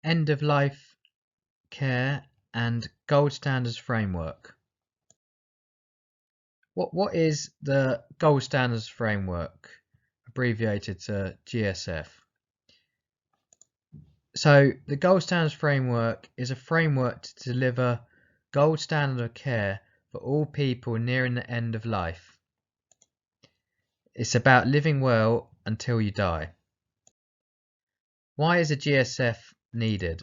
End of life care and gold standards framework. What is the gold standards framework, abbreviated to GSF? So the gold standards framework is a framework to deliver gold standard of care for all people nearing the end of life. It's about living well until you die. Why is a GSF needed?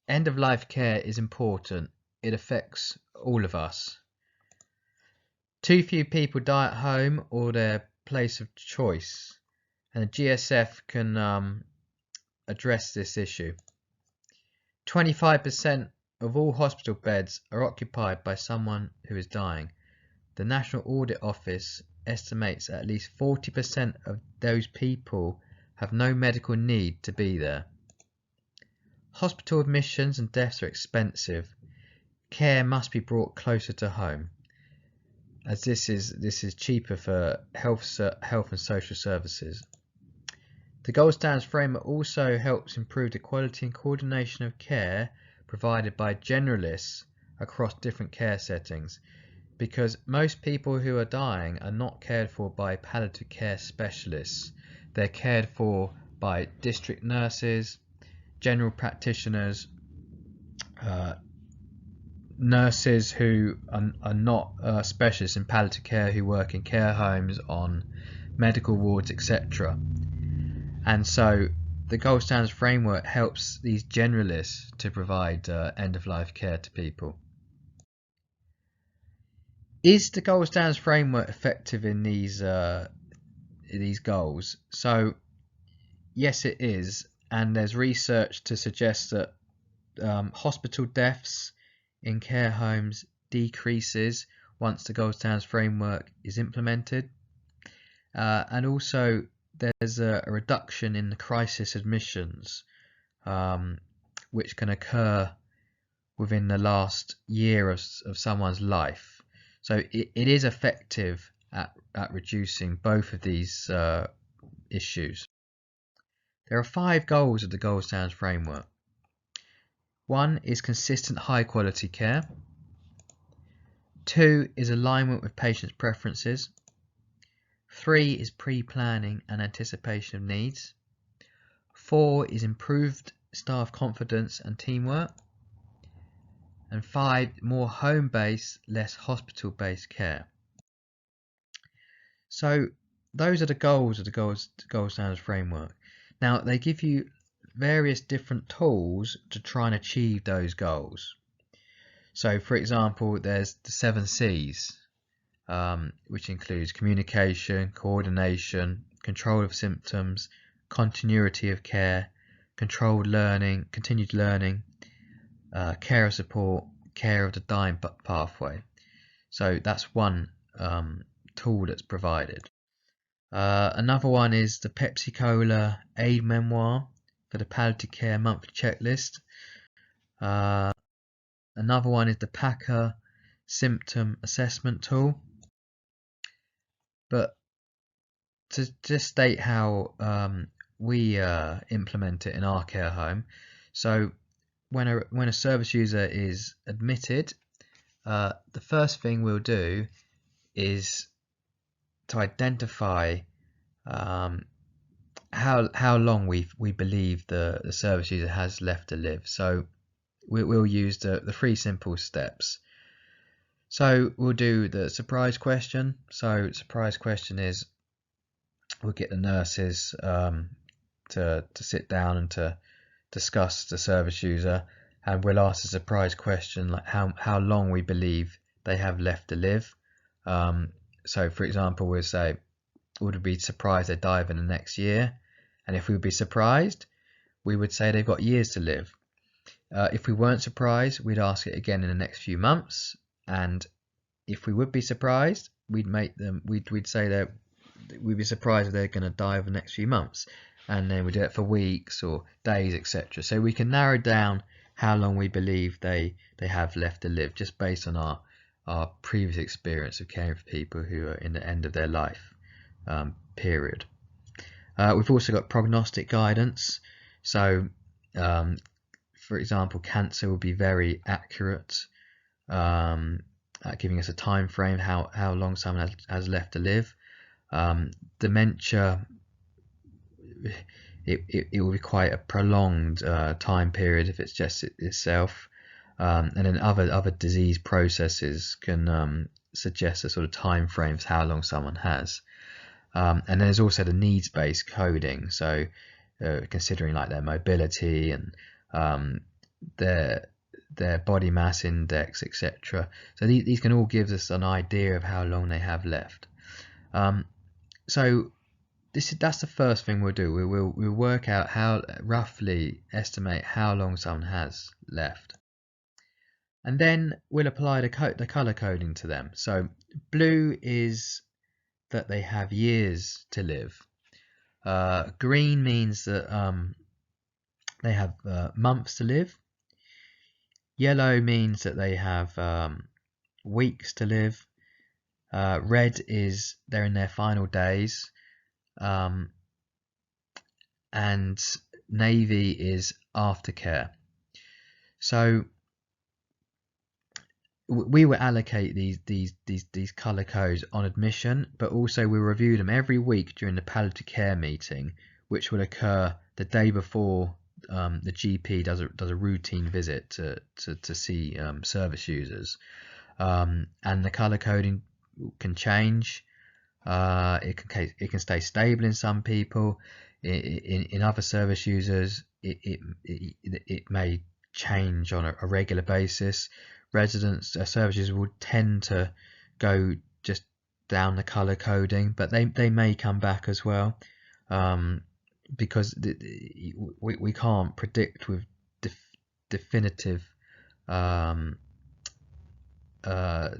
End of life care is important. It affects all of us. Too few people die at home or their place of choice, and the GSF can address this issue. 25% of all hospital beds are occupied by someone who is dying. The National Audit Office estimates at least 40% of those people have no medical need to be there. Hospital admissions and deaths are expensive. Care must be brought closer to home, as this is cheaper for health and social services. The Gold Standards Framework also helps improve the quality and coordination of care provided by generalists across different care settings, because most people who are dying are not cared for by palliative care specialists. They're cared for by district nurses, general practitioners, nurses who are not specialists in palliative care, who work in care homes, on medical wards, etc. And so the Gold Standards Framework helps these generalists to provide end-of-life care to people. Is the Gold Standards Framework effective in these goals? So yes, it is, and there's research to suggest that hospital deaths in care homes decreases once the Gold Standards Framework is implemented, and also there's a reduction in the crisis admissions, which can occur within the last year of someone's life. So it is effective at reducing both of these issues. There are 5 goals of the Gold Standards Framework. 1 is consistent high quality care. 2 is alignment with patients' preferences. 3 is pre-planning and anticipation of needs. 4 is improved staff confidence and teamwork. And 5, more home-based, less hospital-based care. So those are the goals of the Gold Standards Framework. Now they give you various different tools to try and achieve those goals. So for example, there's the 7 C's, which includes communication, coordination, control of symptoms, continuity of care, controlled learning, continued learning, care of support, care of the dying pathway. So that's one tool that's provided. Another one is the Pepsi Cola Aid Memoir for the palliative care monthly checklist. Another one is the PACA symptom assessment tool. But to just state how we implement it in our care home. So when a service user is admitted, the first thing we'll do is to identify how long we believe the service user has left to live. So we'll use the 3 simple steps. So we'll do the surprise question. So surprise question is, we'll get the nurses to sit down and to discuss the service user, and we'll ask a surprise question like how long we believe they have left to live. So for example, we'll say, would we be surprised they die in the next year? And if we would be surprised, we would say they've got years to live. If we weren't surprised, we'd ask it again in the next few months. And if we would be surprised, we'd say that we'd be surprised if they're going to die over the next few months. And then we do it for weeks or days, etc. So we can narrow down how long we believe they have left to live, just based on our previous experience of caring for people who are in the end of their life period. We've also got prognostic guidance. So for example, cancer would be very accurate at giving us a time frame, how long someone has left to live. Dementia, it will be quite a prolonged time period if it's just itself. And then other disease processes can suggest a sort of time frame for how long someone has. And then there's also the needs-based coding, so considering like their mobility and their body mass index, etc. So these can all give us an idea of how long they have left. So that's the first thing we'll do. We'll work out how, roughly estimate how long someone has left, and then we'll apply the color coding to them. So blue is that they have years to live. Green means that they have months to live. Yellow means that they have weeks to live. Red is they're in their final days. And navy is aftercare. So we will allocate these color codes on admission, but also we review them every week during the palliative care meeting, which will occur the day before the GP does a routine visit to see service users. And the color coding can change. It can stay stable in some people. In other service users, it may change on a regular basis. Residents, service users will tend to go just down the color coding, but they may come back as well, because we can't predict with definitive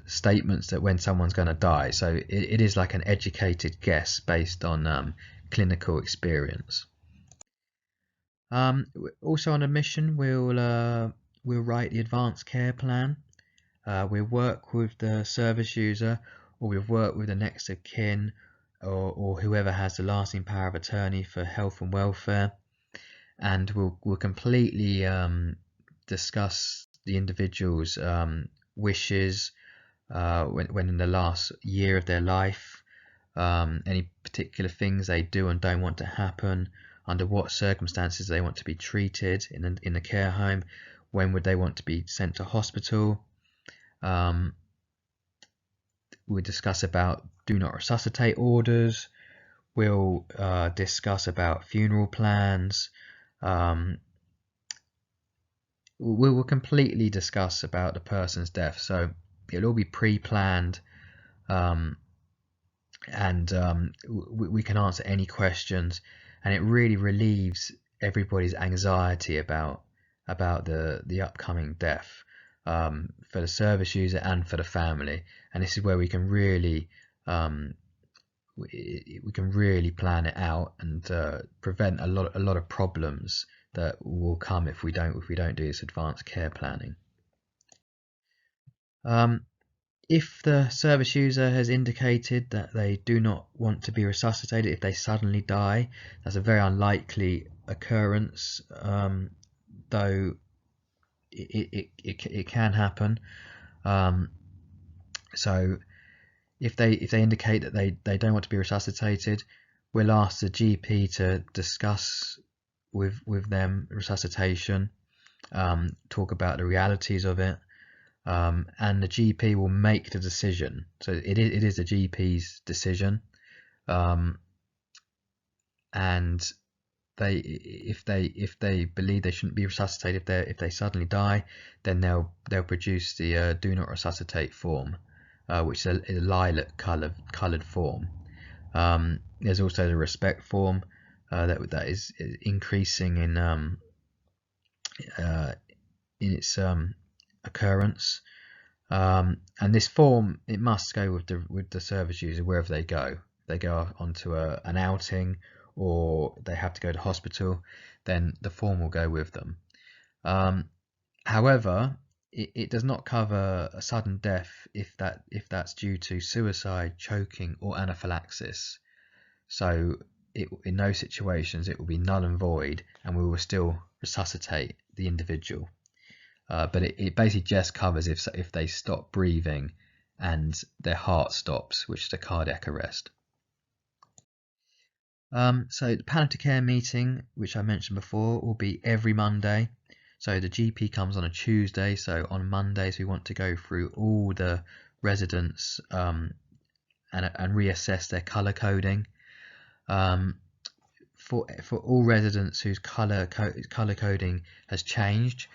statements that when someone's going to die. So it is like an educated guess based on clinical experience. Also on admission, we'll write the advanced care plan. We'll work with the service user, or we'll work with the next of kin, or whoever has the lasting power of attorney for health and welfare, and we'll completely discuss the individual's wishes when in the last year of their life, any particular things they do and don't want to happen, under what circumstances they want to be treated in the care home, when would they want to be sent to hospital. We'll discuss about do not resuscitate orders. We'll discuss about funeral plans. We will completely discuss about the person's death, so it'll all be pre-planned, and we can answer any questions, and it really relieves everybody's anxiety about the upcoming death, for the service user and for the family. And this is where we can really plan it out and prevent a lot of problems that will come if we don't do this advanced care planning. If the service user has indicated that they do not want to be resuscitated if they suddenly die, that's a very unlikely occurrence, though it can happen. So if they indicate that they don't want to be resuscitated, we'll ask the GP to discuss with them resuscitation, talk about the realities of it, and the GP will make the decision. So it is the GP's decision, and if they believe they shouldn't be resuscitated, if they suddenly die, then they'll produce the do not resuscitate form, which is a lilac coloured form. There's also the respect form that is increasing in its occurrence, and this form, it must go with the service user wherever they go. If they go onto an outing, or they have to go to hospital, then the form will go with them. However, it does not cover a sudden death if that's due to suicide, choking, or anaphylaxis. So in those situations, it will be null and void, and we will still resuscitate the individual. But it basically just covers if they stop breathing and their heart stops, which is a cardiac arrest. So the palliative care meeting, which I mentioned before, will be every Monday. So the GP comes on a Tuesday. So on Mondays we want to go through all the residents and reassess their colour coding. For all residents whose colour coding has changed,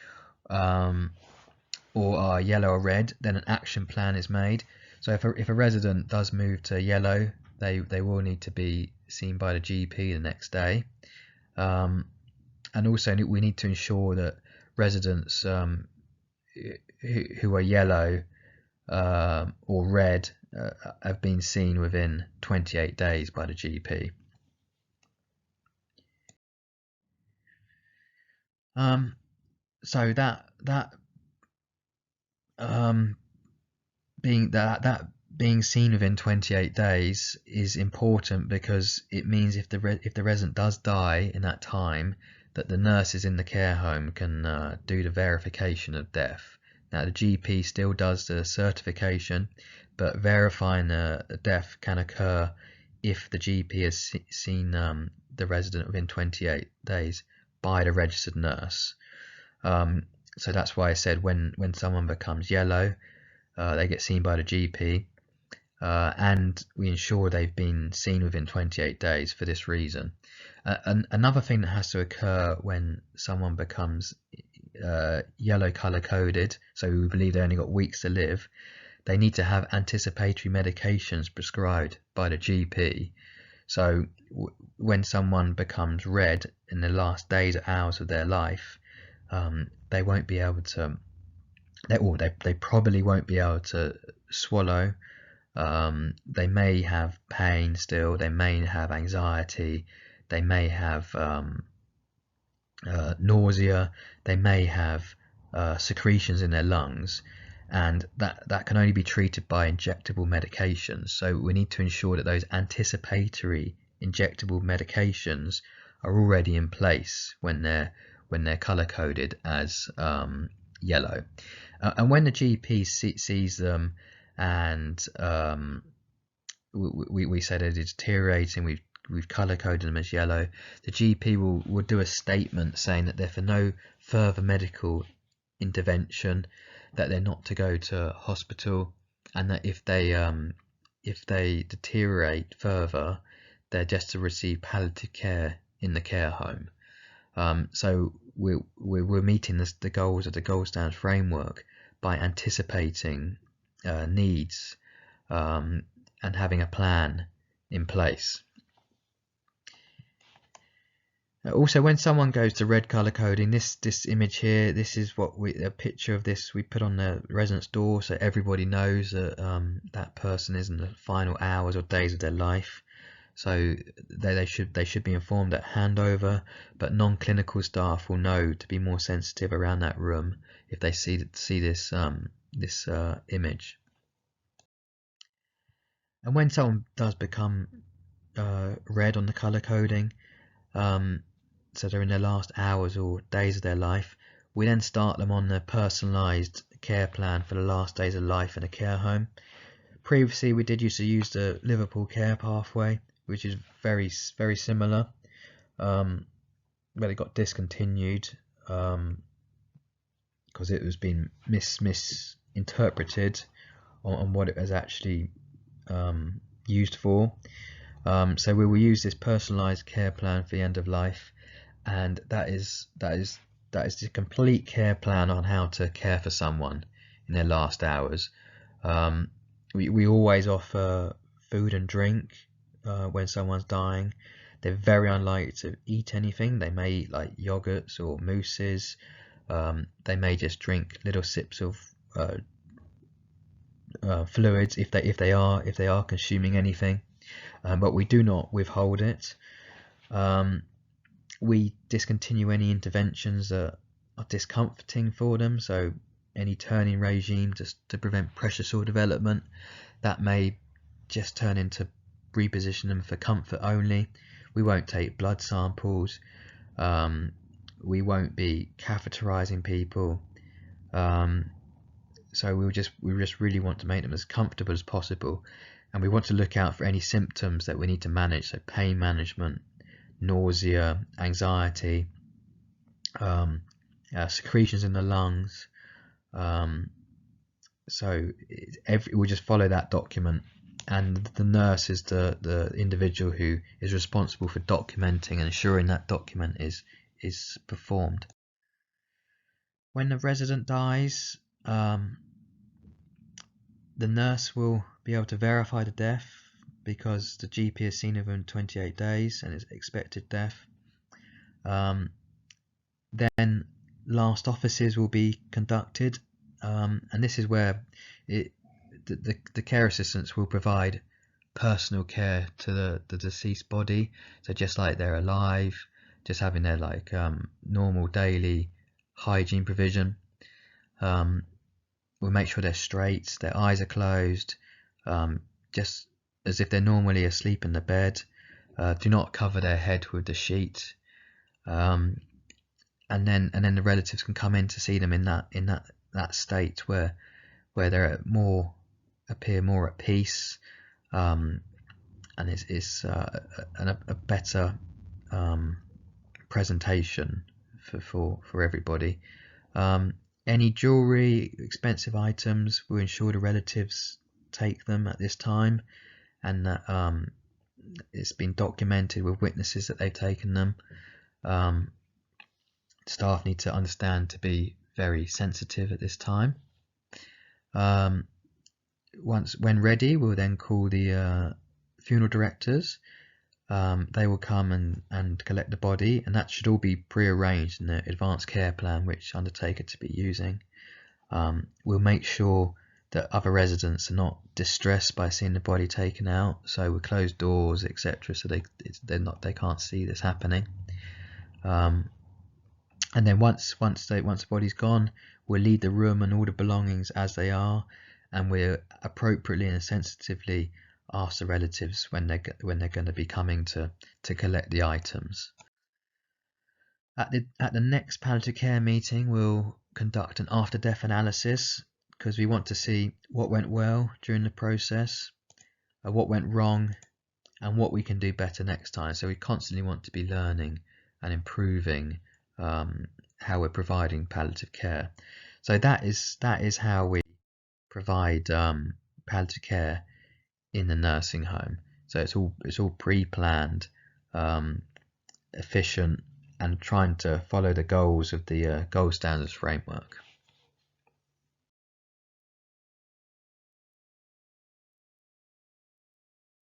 or are yellow or red, then an action plan is made. So if a resident does move to yellow, they will need to be seen by the GP the next day. And also we need to ensure that residents who are yellow or red have been seen within 28 days by the GP. So being seen within 28 days is important, because it means if the resident does die in that time, that the nurses in the care home can do the verification of death. Now the GP still does the certification, but verifying the death can occur if the GP has seen the resident within 28 days by the registered nurse. So that's why I said when someone becomes yellow, they get seen by the GP, and we ensure they've been seen within 28 days for this reason. Another thing that has to occur when someone becomes yellow colour coded, so we believe they only got weeks to live, they need to have anticipatory medications prescribed by the GP. So when someone becomes red in the last days or hours of their life, they won't be able to, they probably won't be able to swallow. They may have pain still, they may have anxiety, they may have nausea, they may have secretions in their lungs, and that can only be treated by injectable medications. So we need to ensure that those anticipatory injectable medications are already in place when they're color coded as yellow. And when the GP sees them and we say they're deteriorating, we've color coded them as yellow, the GP will do a statement saying that they're for no further medical intervention, that they're not to go to hospital, and that if they deteriorate further, they're just to receive palliative care in the care home. So we're meeting the goals of the gold standard framework by anticipating needs and having a plan in place. Also, when someone goes to red color coding, this image here, this is a picture of this we put on the resident's door, so everybody knows that that person is in the final hours or days of their life. So they should be informed at handover, but non-clinical staff will know to be more sensitive around that room if they see this image. And when someone does become red on the color coding, so they're in their last hours or days of their life, we then start them on the personalised care plan for the last days of life in a care home. Previously we did used to use the Liverpool care pathway, which is very similar, but it got discontinued because it was being misinterpreted on what it was actually used for. So we will use this personalised care plan for the end of life, and that is the complete care plan on how to care for someone in their last hours. We always offer food and drink when someone's dying. They're very unlikely to eat anything. They may eat like yogurts or mousses. They may just drink little sips of fluids if they are consuming anything, but we do not withhold it. We discontinue any interventions that are discomforting for them, so any turning regime just to prevent pressure sore development, that may just turn into reposition them for comfort only. We won't take blood samples. we won't be catheterizing people. So we just really want to make them as comfortable as possible, and we want to look out for any symptoms that we need to manage. So pain management, nausea, anxiety, secretions in the lungs. So we'll just follow that document, and the nurse is the individual who is responsible for documenting and ensuring that document is performed. When the resident dies, the nurse will be able to verify the death because the GP has seen it within 28 days and it's expected death. Then last offices will be conducted, and this is where the care assistants will provide personal care to the deceased body. So just like they're alive, just having their normal daily hygiene provision. We'll make sure they're straight, their eyes are closed, just as if they're normally asleep in the bed. Do not cover their head with the sheet, and then the relatives can come in to see them in that state where they're appear more at peace, and it's a better presentation for everybody. Any jewellery, expensive items, we'll ensure the relatives take them at this time, and that it's been documented with witnesses that they've taken them. Staff need to understand to be very sensitive at this time. When ready, we'll then call the funeral directors. They will come and collect the body, and that should all be pre-arranged in the advanced care plan which undertaker to be using. We'll make sure that other residents are not distressed by seeing the body taken out, so we'll close doors, etc., so they can't see this happening. And then once the body's gone, we'll leave the room and all the belongings as they are, and we'll appropriately and sensitively ask the relatives when they're going to be coming to collect the items. At the next palliative care meeting, we'll conduct an after death analysis, because we want to see what went well during the process, what went wrong, and what we can do better next time. So we constantly want to be learning and improving how we're providing palliative care. So that is how we provide palliative care in the nursing home. So it's all pre-planned, efficient, and trying to follow the goals of the gold standards framework.